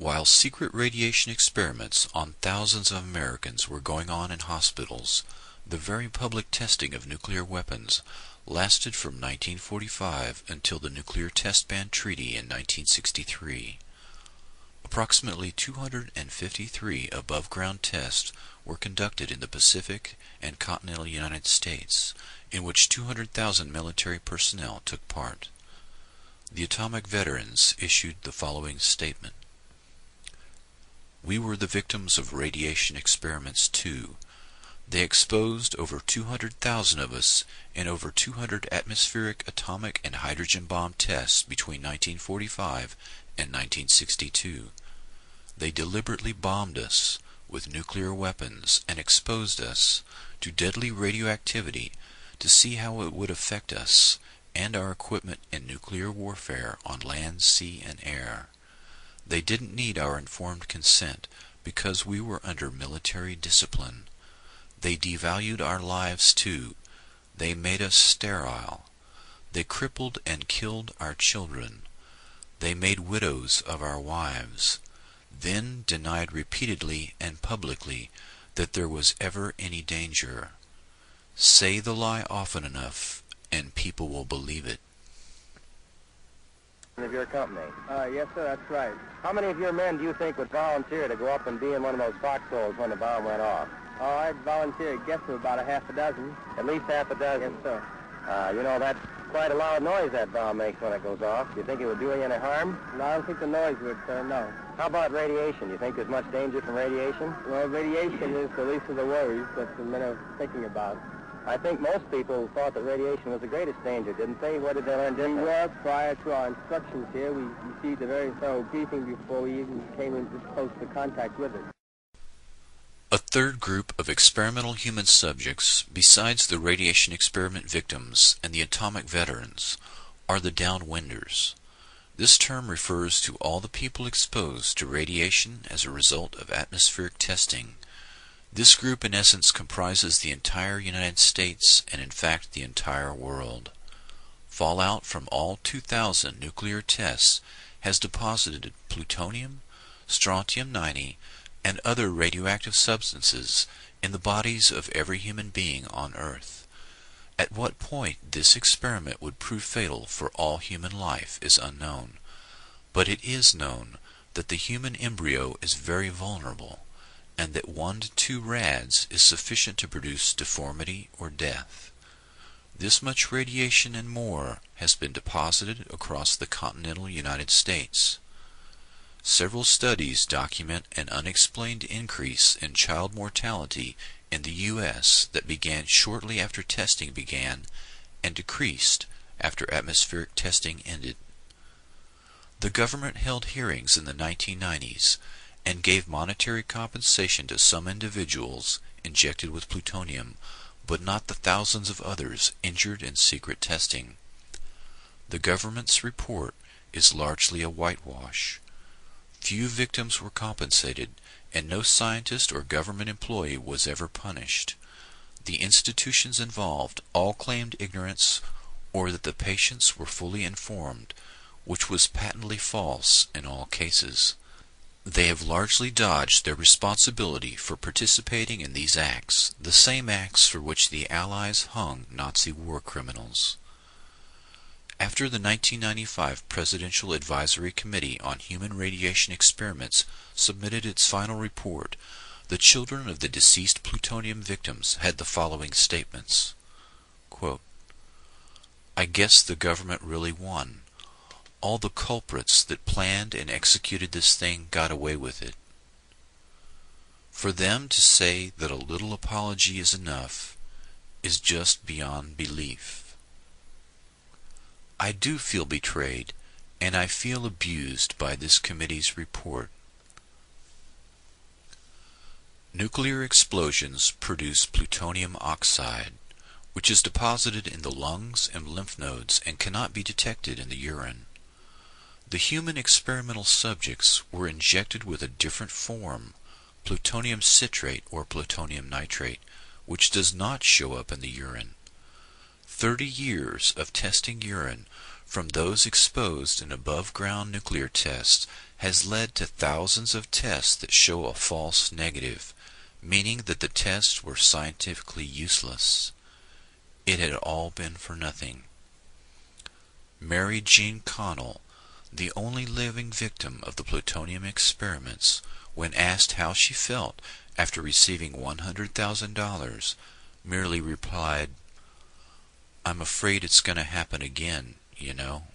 While secret radiation experiments on thousands of Americans were going on in hospitals, the very public testing of nuclear weapons lasted from 1945 until the Nuclear Test Ban Treaty in 1963. Approximately 253 above-ground tests were conducted in the Pacific and continental United States, in which 200,000 military personnel took part. The Atomic Veterans issued the following statement. We were the victims of radiation experiments too. They exposed over 200,000 of us in over 200 atmospheric atomic and hydrogen bomb tests between 1945 and 1962. They deliberately bombed us with nuclear weapons and exposed us to deadly radioactivity to see how it would affect us and our equipment in nuclear warfare on land, sea, and air. They didn't need our informed consent because we were under military discipline. They devalued our lives too. They made us sterile. They crippled and killed our children. They made widows of our wives, then denied repeatedly and publicly that there was ever any danger. Say the lie often enough, and people will believe it. Of your company? Yes, sir, that's right. How many of your men do you think would volunteer to go up and be in one of those foxholes when the bomb went off? Oh, I'd volunteer to guess to about a half a dozen. At least half a dozen? Yes, sir. You know, that's quite a loud noise that bomb makes when it goes off. Do you think it would do you any harm? No, I don't think the noise would, sir, no. How about radiation? Do you think there's much danger from radiation? Well, radiation is the least of the worries that the men are thinking about. I think most people thought that radiation was the greatest danger, didn't they? What did they learn We different? were, prior to our instructions here, we received a very thorough briefing before we even came into close to contact with it. A third group of experimental human subjects, besides the radiation experiment victims and the atomic veterans, are the downwinders. This term refers to all the people exposed to radiation as a result of atmospheric testing. This group in essence comprises the entire United States and in fact the entire world. Fallout from all 2,000 nuclear tests has deposited plutonium, strontium-90, and other radioactive substances in the bodies of every human being on Earth. At what point this experiment would prove fatal for all human life is unknown, but it is known that the human embryo is very vulnerable, and that 1 to 2 rads is sufficient to produce deformity or death. This much radiation and more has been deposited across the continental United States. Several studies document an unexplained increase in child mortality in the U.S. that began shortly after testing began and decreased after atmospheric testing ended. The government held hearings in the 1990s and gave monetary compensation to some individuals injected with plutonium, but not the thousands of others injured in secret testing. The government's report is largely a whitewash. Few victims were compensated, and no scientist or government employee was ever punished. The institutions involved all claimed ignorance or that the patients were fully informed, which was patently false in all cases. They have largely dodged their responsibility for participating in these acts, the same acts for which the Allies hung Nazi war criminals. After the 1995 Presidential Advisory Committee on Human Radiation Experiments submitted its final report, the children of the deceased plutonium victims had the following statements. Quote, I guess the government really won. All the culprits that planned and executed this thing got away with it. For them to say that a little apology is enough is just beyond belief. I do feel betrayed, and I feel abused by this committee's report. Nuclear explosions produce plutonium oxide, which is deposited in the lungs and lymph nodes and cannot be detected in the urine. The human experimental subjects were injected with a different form, plutonium citrate or plutonium nitrate, which does not show up in the urine. 30 years of testing urine from those exposed in above-ground nuclear tests has led to thousands of tests that show a false negative, meaning that the tests were scientifically useless. It had all been for nothing. Mary Jean Connell, the only living victim of the plutonium experiments, when asked how she felt after receiving $100,000, merely replied, "I'm afraid it's going to happen again, you know."